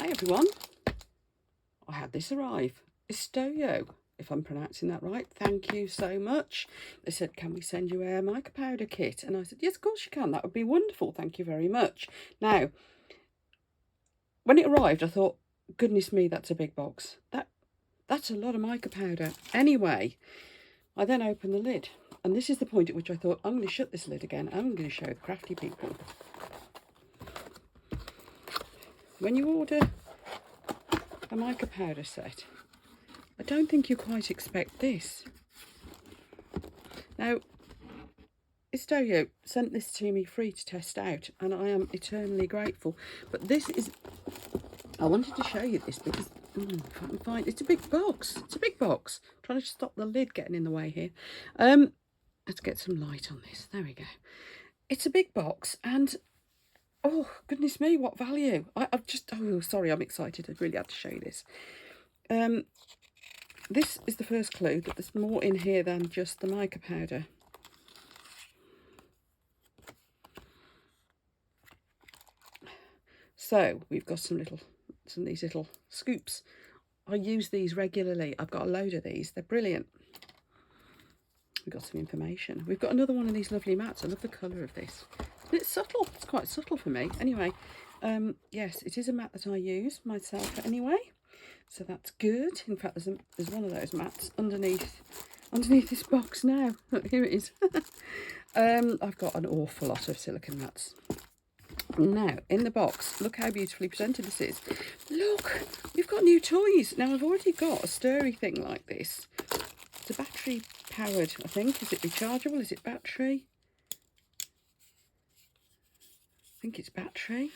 Hi everyone, I had this arrive. ISTOYO, if I'm pronouncing that right. Thank you so much. They said, can we send you a mica powder kit? And I said, yes, of course you can. That would be wonderful. Thank you very much. Now, when it arrived, I thought, goodness me, that's a big box. That's a lot of mica powder. Anyway, I then opened the lid. And this is the point at which I thought, I'm going to shut this lid again. I'm going to show the crafty people. When you order a mica powder set, I don't think you quite expect this. Now, ISTOYO sent this to me free to test out, and I am eternally grateful. But this is, I wanted to show you this because if I can find, it's a big box. It's a big box. I'm trying to stop the lid getting in the way here. Let's get some light on this. There we go. It's a big box, and oh goodness me, what value! I've just, oh sorry, I'm excited. I really had to show you this. This is the first clue that there's more in here than just the mica powder. So we've got some of these little scoops. I use these regularly. I've got a load of these. They're brilliant. We've got some information. We've got another one of these lovely mats. I love the colour of this. It's subtle. It's quite subtle for me. Anyway, yes, it is a mat that I use myself anyway. So that's good. In fact, there's one of those mats underneath this box now. Look, here it is. I've got an awful lot of silicone mats. Now, in the box, look how beautifully presented this is. Look, we've got new toys. Now, I've already got a stirry thing like this. It's a battery powered, I think. Is it rechargeable? Is it battery? I think it's battery.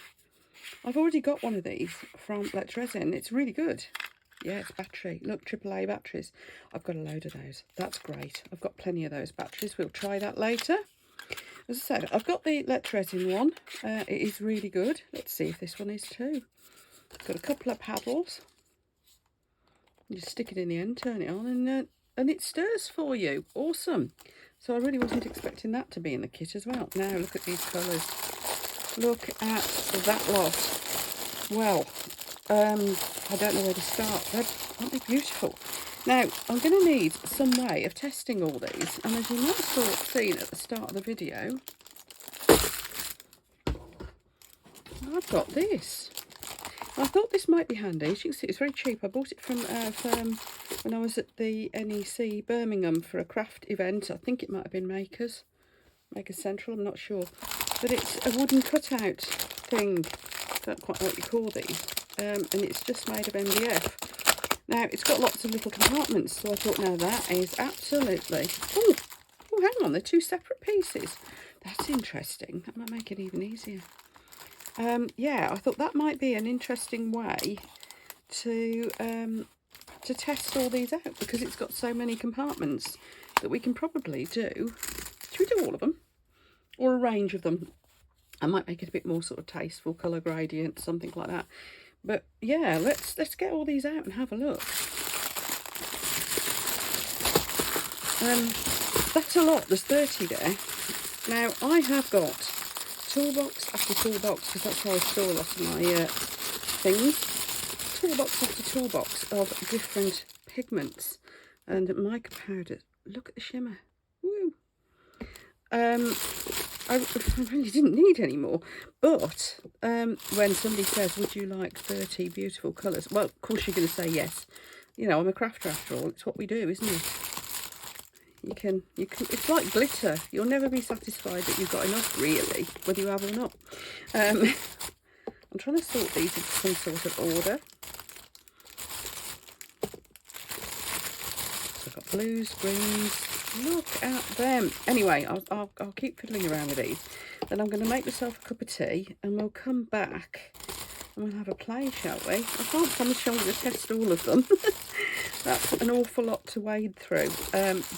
I've already got one of these from Resin. It's really good. Yeah, it's battery. Look, AAA batteries. I've got a load of those. That's great. I've got plenty of those batteries. We'll try that later. As I said, I've got the Resin one. It is really good. Let's see if this one is too. I've got a couple of paddles. You just stick it in the end, turn it on, and it stirs for you. Awesome. So I really wasn't expecting that to be in the kit as well. Now look at these colours. Look at that lot. Well, I don't know where to start. Aren't they beautiful? Now, I'm going to need some way of testing all these. And as you might have seen at the start of the video, I've got this. I thought this might be handy. As you can see, it's very cheap. I bought it from a firm when I was at the NEC Birmingham for a craft event. I think it might have been Maker's Central, I'm not sure. But it's a wooden cutout thing. I don't quite know what you call these. And it's just made of MDF. Now, it's got lots of little compartments, so I thought, now that is absolutely... Oh, hang on, they're two separate pieces. That's interesting. That might make it even easier. Yeah, I thought that might be an interesting way to test all these out, because it's got so many compartments that we can probably do... Should we do all of them? Or a range of them? I might make it a bit more sort of tasteful, colour gradient, something like that. But yeah, let's get all these out and have a look. That's a lot. There's 30 there. Now I have got toolbox after toolbox, because that's how I store a lot of my things. Toolbox after toolbox of different pigments and mica powder. Look at the shimmer. Woo! I really didn't need any more, but when somebody says, would you like 30 beautiful colours? Well, of course you're going to say yes. You know, I'm a crafter after all. It's what we do, isn't it? You can, it's like glitter. You'll never be satisfied that you've got enough, really, whether you have or not. I'm trying to sort these into some sort of order. So I've got blues, greens. Look at them. Anyway, I'll keep fiddling around with these. Then I'm going to make myself a cup of tea, and we'll come back and we'll have a play, shall we? I can't promise you I'm going to test all of them. That's an awful lot to wade through.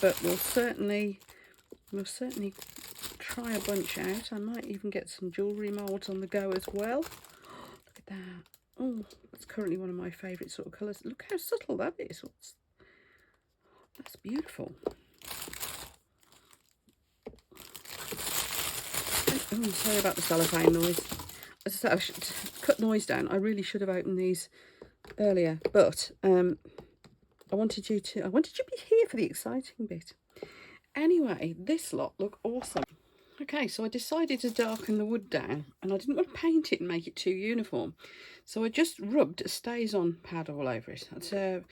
But we'll certainly try a bunch out. I might even get some jewellery moulds on the go as well. Look at that. Oh, that's currently one of my favourite sort of colours. Look how subtle that is. That's beautiful. Oh, sorry about the cellophane noise. as I said, I should cut noise down. I really should have opened these earlier, but I wanted you to be here for the exciting bit. Anyway, this lot look awesome. Okay, so I decided to darken the wood down, and I didn't want to paint it and make it too uniform. So I just rubbed a Stays-On pad all over it. That's a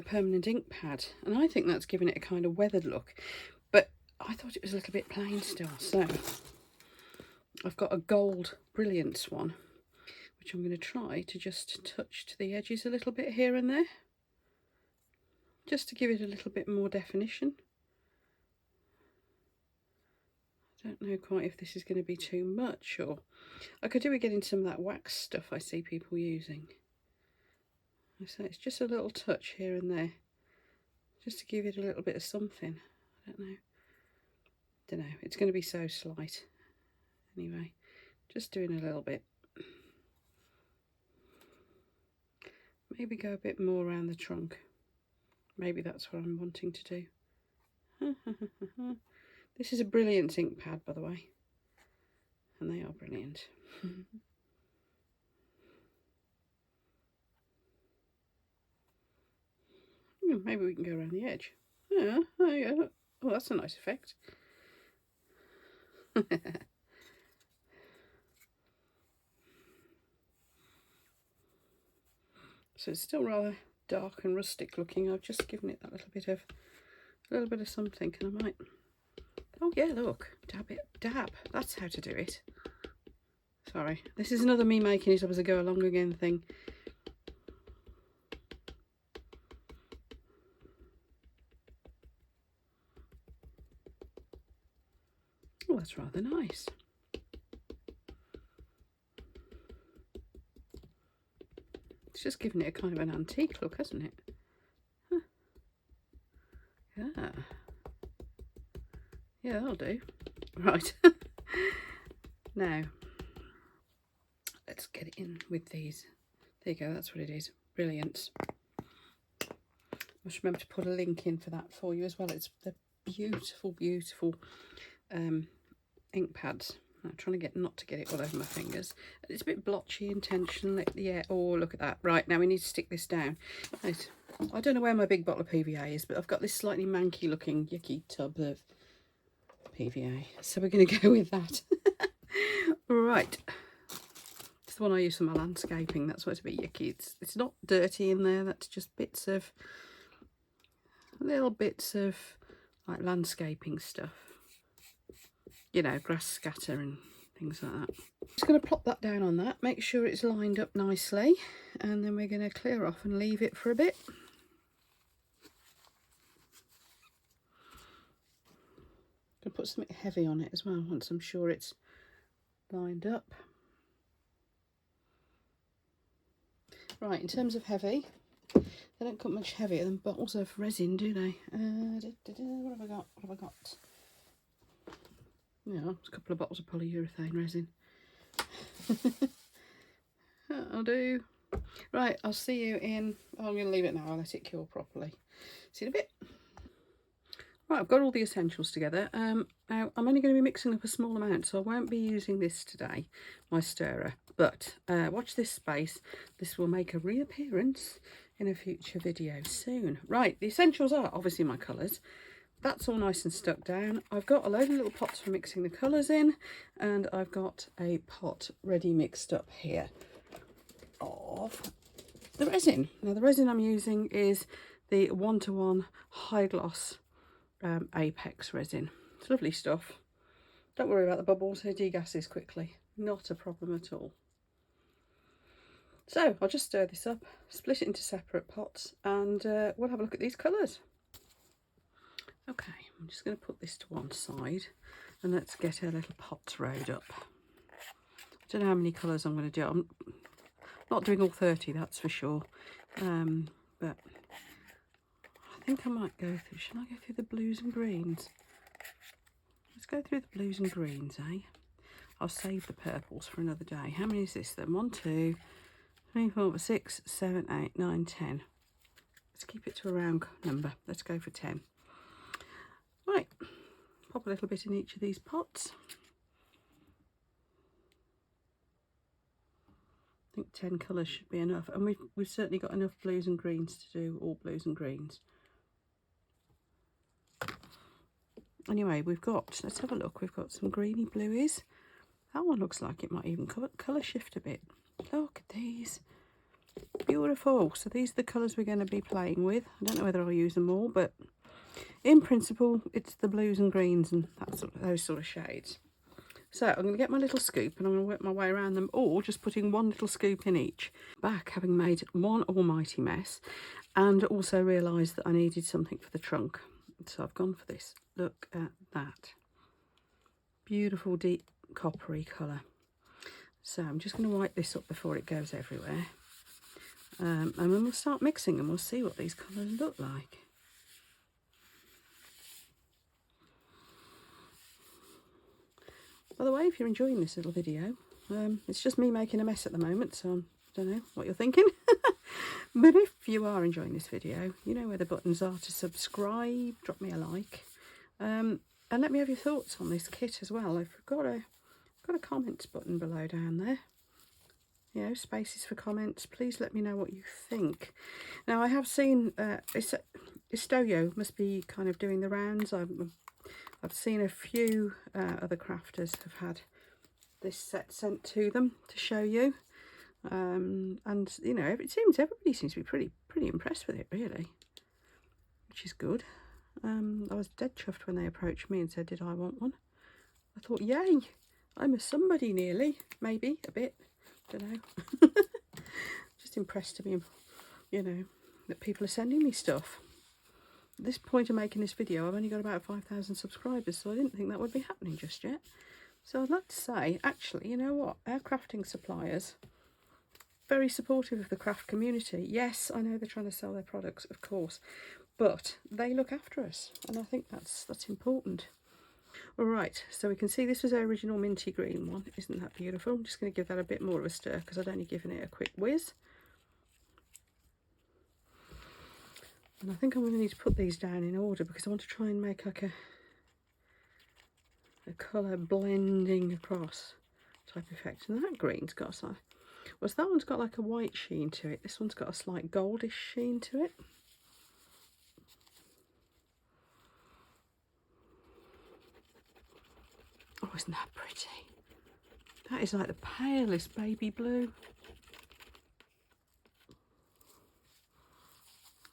permanent ink pad, and I think that's giving it a kind of weathered look. But I thought it was a little bit plain still, so I've got a gold Brilliance one, which I'm going to try to just touch to the edges a little bit here and there, just to give it a little bit more definition. I don't know quite if this is going to be too much, or I could do with getting some of that wax stuff I see people using. So it's just a little touch here and there, just to give it a little bit of something. I don't know. It's going to be so slight. Anyway, just doing a little bit. Maybe go a bit more around the trunk. Maybe that's what I'm wanting to do. This is a Brilliance ink pad, by the way, and they are brilliant. Maybe we can go around the edge. Yeah, there you go. Oh, that's a nice effect. So it's still rather dark and rustic looking. I've just given it that little bit of something, and I might. Oh yeah, look, dab it, dab. That's how to do it. Sorry, this is another me making it up as I go along again thing. Oh, that's rather nice. It's just giving it a kind of an antique look, hasn't it? Huh. Yeah. Yeah, that'll do. Right. Now, let's get it in with these. There you go, that's what it is. Brilliant. I must remember to put a link in for that for you as well. It's the beautiful, beautiful ink pads. I'm trying to get not to get it all over my fingers. It's a bit blotchy intentionally. Yeah, oh, look at that. Right, now we need to stick this down. Right. I don't know where my big bottle of PVA is, but I've got this slightly manky looking yucky tub of PVA. So we're going to go with that. Right. It's the one I use for my landscaping. That's why it's a bit yucky. It's not dirty in there. That's just little bits of like landscaping stuff. You know, grass scatter and things like that. Just going to plop that down on that, make sure it's lined up nicely, and then we're going to clear off and leave it for a bit. Going to put something heavy on it as well once I'm sure it's lined up. Right, in terms of heavy, they don't cut much heavier than bottles of resin, do they? What have I got? What have I got? Yeah, it's a couple of bottles of polyurethane resin. That'll do. Right, I'll see you in. Oh, I'm going to leave it now. I'll let it cure properly. See you in a bit. Right, I've got all the essentials together. Now, I'm only going to be mixing up a small amount, so I won't be using this today, my stirrer. But watch this space. This will make a reappearance in a future video soon. Right, the essentials are obviously my colours. That's all nice and stuck down. I've got a load of little pots for mixing the colours in, and I've got a pot ready mixed up here of the resin. Now the resin I'm using is the 1:1 high gloss Apex resin. It's lovely stuff. Don't worry about the bubbles, it degasses quickly. Not a problem at all. So I'll just stir this up, split it into separate pots, and we'll have a look at these colours. Okay, I'm just going to put this to one side and let's get our little pots rowed up. I don't know how many colours I'm going to do. I'm not doing all 30, that's for sure. But I think I might go through, shall I go through the blues and greens? Let's go through the blues and greens, eh? I'll save the purples for another day. How many is this then? 1, 2, 3, 4, 5, 6, 7, 8, 9, 10. Let's keep it to a round number. Let's go for 10. Right, pop a little bit in each of these pots. think 10 colours should be enough, and we've certainly got enough blues and greens to do all blues and greens. Anyway, we've got, let's have a look, we've got some greeny blueies. That one looks like it might even colour shift a bit. Look at these. Beautiful. So these are the colours we're going to be playing with. I don't know whether I'll use them all, but in principle, it's the blues and greens and those sort of shades. So I'm going to get my little scoop and I'm going to work my way around them all, just putting one little scoop in each. Back, having made one almighty mess, and also realised that I needed something for the trunk. So I've gone for this. Look at that. Beautiful deep coppery colour. So I'm just going to wipe this up before it goes everywhere. And then we'll start mixing and we'll see what these colours look like. By the way, if you're enjoying this little video, it's just me making a mess at the moment, so I don't know what you're thinking. But if you are enjoying this video, you know where the buttons are to subscribe, drop me a like, and let me have your thoughts on this kit as well. I've got a comments button below down there. You know, spaces for comments. Please let me know what you think. Now, I have seen ISTOYO must be kind of doing the rounds. I've seen a few other crafters have had this set sent to them to show you, and you know, everybody seems to be pretty impressed with it, really, which is good. I was dead chuffed when they approached me and said, did I want one? I thought, yay, I'm a somebody nearly, maybe a bit, don't know. Just impressed to be, you know, that people are sending me stuff. At this point of making this video, I've only got about 5,000 subscribers, so I didn't think that would be happening just yet. So I'd like to say, actually, you know what, our crafting suppliers, very supportive of the craft community. Yes, I know they're trying to sell their products, of course, but they look after us, and I think that's important. All right, so we can see this was our original minty green one. Isn't that beautiful? I'm just going to give that a bit more of a stir because I'd only given it a quick whiz. And I think I'm going to need to put these down in order because I want to try and make like a colour blending across type effect. And that green's got a, well, so that one's got like a white sheen to it. This one's got a slight goldish sheen to it. Oh, isn't that pretty? That is like the palest baby blue.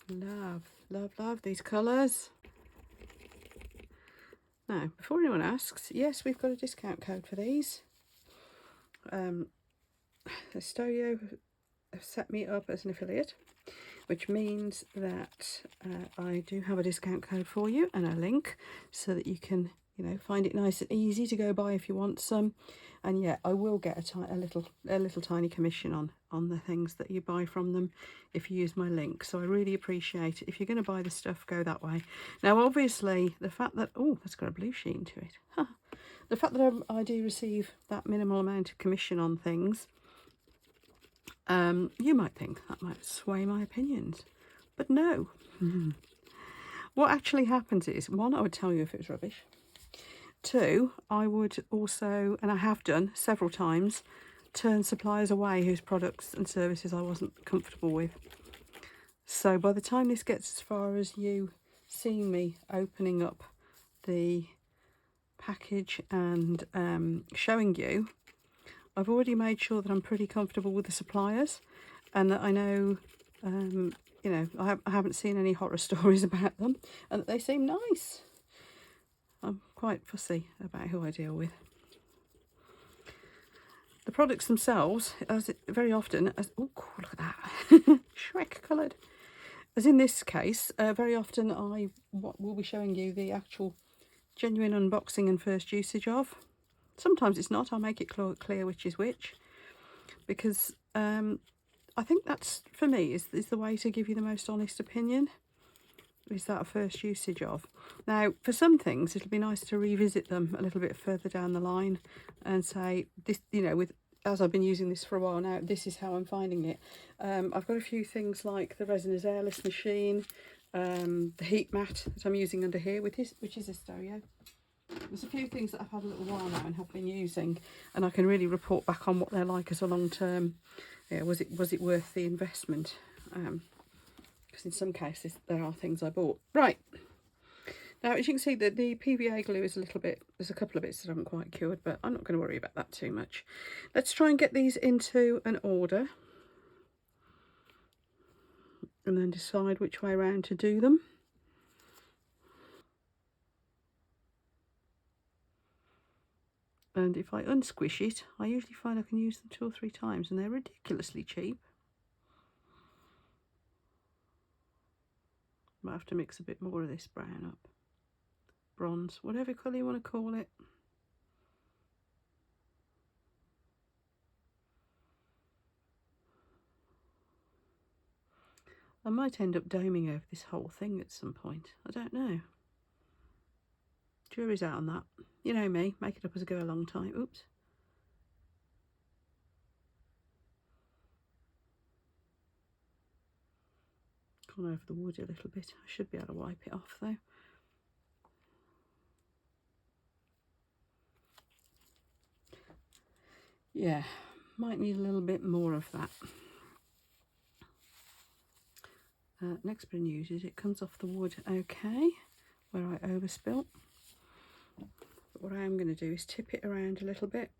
Love, love, love these colours. Now, before anyone asks, yes, we've got a discount code for these. ISTOYO have set me up as an affiliate, which means that I do have a discount code for you and a link so that you can, you know, find it nice and easy to go buy if you want some. And yeah, I will get a little tiny commission on the things that you buy from them if you use my link. So I really appreciate it. If you're going to buy the stuff, go that way. Now, obviously, the fact that, oh, that's got a blue sheen to it. Huh. The fact that I do receive that minimal amount of commission on things, you might think that might sway my opinions, but no. What actually happens is, one, I would tell you if it was rubbish. Two, I would also, and I have done several times, turn suppliers away whose products and services I wasn't comfortable with. So by the time this gets as far as you seeing me opening up the package and showing you, I've already made sure that I'm pretty comfortable with the suppliers and that I know, you know, I haven't seen any horror stories about them and that they seem nice. I'm quite fussy about who I deal with. The products themselves, as it very often, as oh, look at that, Shrek coloured. As in this case, very often I will be showing you the actual genuine unboxing and first usage of. Sometimes it's not. I'll make it clear which is which, because I think that's, for me, is the way to give you the most honest opinion. Is that a first usage of. Now, for some things, it'll be nice to revisit them a little bit further down the line and say, this, you know, as I've been using this for a while now, this is how I'm finding it. I've got a few things like the resin is airless machine, the heat mat that I'm using under here, which is ISTOYO. There's a few things that I've had a little while now and have been using, and I can really report back on what they're like as a long-term Yeah, was it worth the investment? Because in some cases there are things I bought. Right. Now, as you can see, that the PVA glue is a little bit, there's a couple of bits that I haven't quite cured, but I'm not going to worry about that too much. Let's try and get these into an order and then decide which way around to do them. And if I unsquish it, I usually find I can use them 2 or 3 times, and they're ridiculously cheap. Might have to mix a bit more of this brown up. Bronze, whatever colour you want to call it. I might end up doming over this whole thing at some point. I don't know. Jury's out on that. You know me, make it up as I go along time. Oops. Gone over the wood a little bit. I should be able to wipe it off though. Yeah, might need a little bit more of that. Next bit of news is it comes off the wood okay, where I overspilt. But what I am going to do is tip it around a little bit.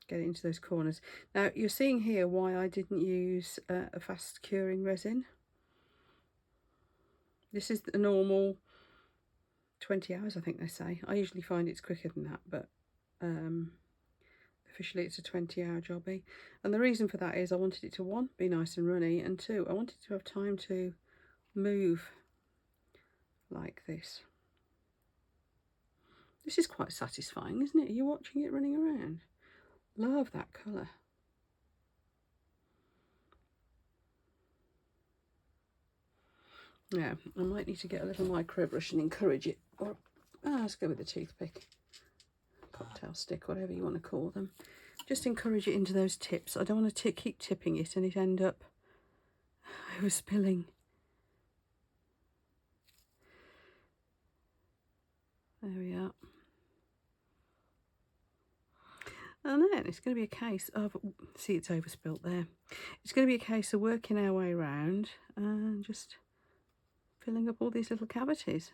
Get it into those corners. Now you're seeing here why I didn't use a fast curing resin. This is the normal 20 hours, I think they say. I usually find it's quicker than that, but officially it's a 20-hour jobby. And the reason for that is I wanted it to, 1, be nice and runny, and 2, I wanted to have time to move like this. This is quite satisfying, isn't it? Are you watching it running around? Love that colour. Yeah, I might need to get a little micro brush and encourage it. Or let's go with the toothpick. Cocktail stick, whatever you want to call them. Just encourage it into those tips. I don't want to keep tipping it and it end up overspilling. There we are. And then it's going to be a case of, see, it's overspilt there. It's going to be a case of working our way around and just filling up all these little cavities.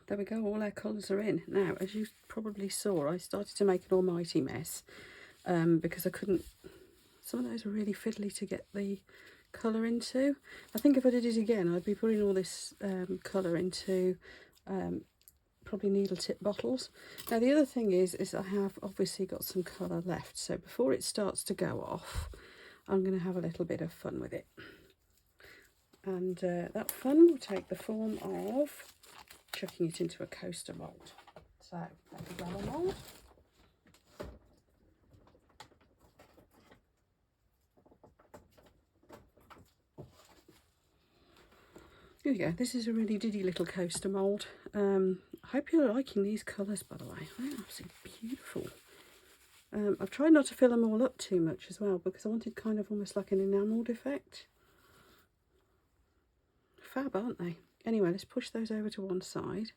There we go, all our colours are in. Now, as you probably saw, I started to make an almighty mess because I couldn't, some of those are really fiddly to get the colour into. I think if I did it again, I'd be putting all this colour into probably needle tip bottles. Now, the other thing is I have obviously got some colour left, so before it starts to go off, I'm going to have a little bit of fun with it. And that fun will take the form of chucking it into a coaster mould. So, like a rubber mould. Here we go. This is a really diddy little coaster mould. I hope you're liking these colours, by the way. They're absolutely beautiful. I've tried not to fill them all up too much as well, because I wanted kind of almost like an enamelled effect. Fab, aren't they? Anyway, let's push those over to one side.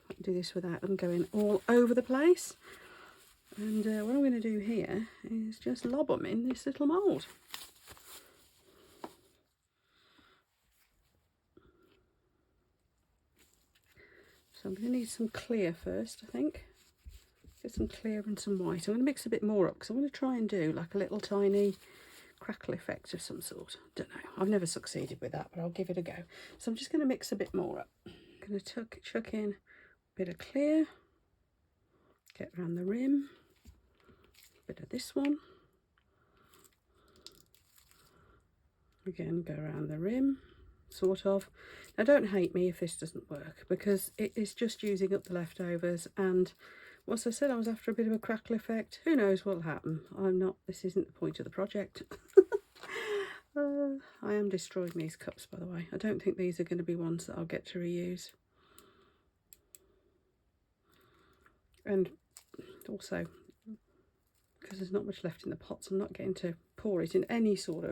I can do this without them going all over the place. And what I'm going to do here is just lob them in this little mould. So I'm going to need some clear first, I think. Get some clear and some white. I'm going to mix a bit more up because I want to try and do like a little tiny crackle effect of some sort. Don't know. I've never succeeded with that, but I'll give it a go. So I'm just going to mix a bit more up. I'm going to chuck in a bit of clear. Get around the rim. A bit of this one. Again, go around the rim. Sort of. Now don't hate me if this doesn't work, because it is just using up the leftovers, and once I said I was after a bit of a crackle effect, who knows what'll happen. This isn't the point of the project. I am destroying these cups, by the way. I don't think these are going to be ones that I'll get to reuse. And also, because there's not much left in the pots, I'm not getting to pour it in with any sort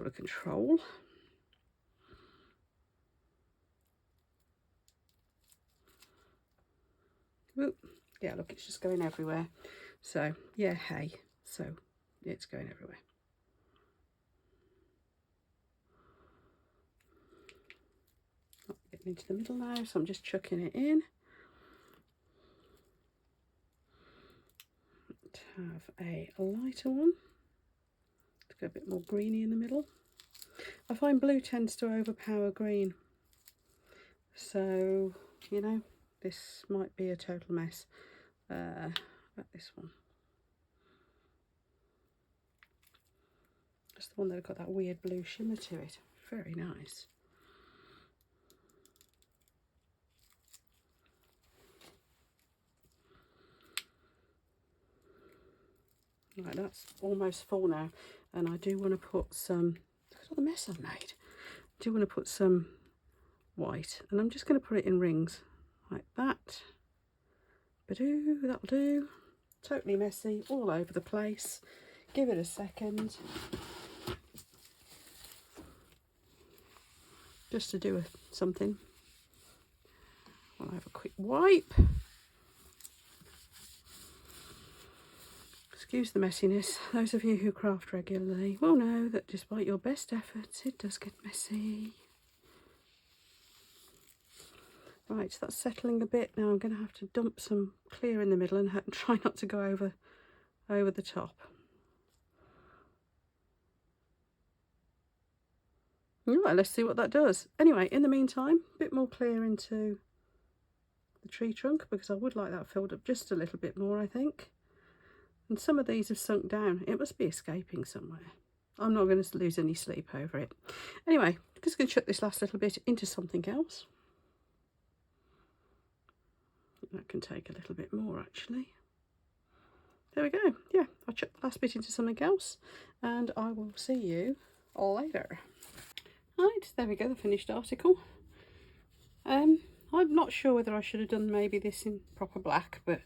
of control. Oop. Yeah, look, it's just going everywhere. So, yeah, hey. So, it's going everywhere. Not getting into the middle now, so I'm just chucking it in. Have a lighter one. To go a bit more greeny in the middle. I find blue tends to overpower green. So, you know, this might be a total mess. About this one. That's the one that's got that weird blue shimmer to it. Very nice. Right, that's almost full now, and I do want to put some, look at all the mess I've made. I do want to put some white, and I'm just going to put it in rings like that. Ba-doo, that'll do. Totally messy, all over the place. Give it a second. Just to do something. I'll have a quick wipe. Excuse the messiness. Those of you who craft regularly will know that despite your best efforts, it does get messy. Right, so that's settling a bit. Now I'm going to have to dump some clear in the middle and try not to go over the top. Right, let's see what that does. Anyway, in the meantime, a bit more clear into the tree trunk, because I would like that filled up just a little bit more, I think. And some of these have sunk down. It must be escaping somewhere. I'm not going to lose any sleep over it. Anyway, I'm just going to chuck this last little bit into something else. That can take a little bit more, actually. There we go. Yeah, I'll chuck the last bit into something else, and I will see you all later. Right, there we go, the finished article. I'm not sure whether I should have done maybe this in proper black, but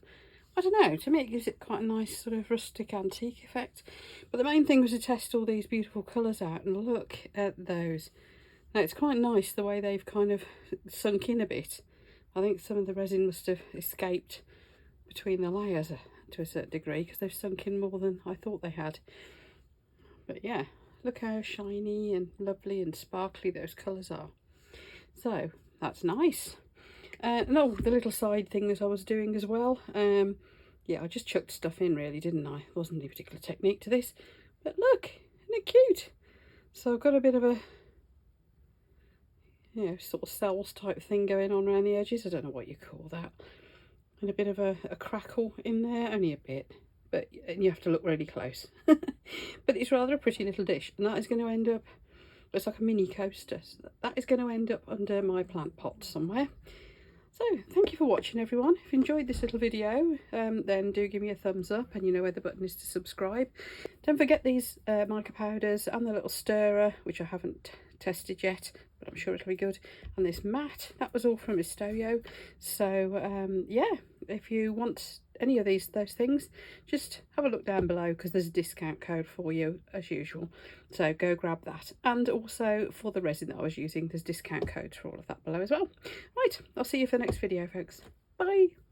I don't know, to me it gives it quite a nice sort of rustic antique effect. But the main thing was to test all these beautiful colours out, and look at those. Now it's quite nice the way they've kind of sunk in a bit. I think some of the resin must have escaped between the layers to a certain degree, because they've sunk in more than I thought they had. But yeah, look how shiny and lovely and sparkly those colours are. So that's nice. And oh, the little side thing that I was doing as well. Yeah, I just chucked stuff in really, didn't I? Wasn't any particular technique to this. But look, isn't it cute? So I've got a bit of a, you know, sort of cells type thing going on around the edges. I don't know what you call that. And a bit of a crackle in there, only a bit. but you have to look really close. But it's rather a pretty little dish, and that is going to end up, it's like a mini coaster, so that is going to end up under my plant pot somewhere. So thank you for watching, everyone. If you enjoyed this little video, then do give me a thumbs up, and you know where the button is to subscribe. Don't forget these mica powders and the little stirrer, which I haven't tested yet, but I'm sure it'll be good. And this mat, that was all from ISTOYO. So yeah, if you want any of those things, just have a look down below, because there's a discount code for you as usual, so go grab that. And also for the resin that I was using, there's discount codes for all of that below as well. Right, I'll see you for the next video, folks. Bye.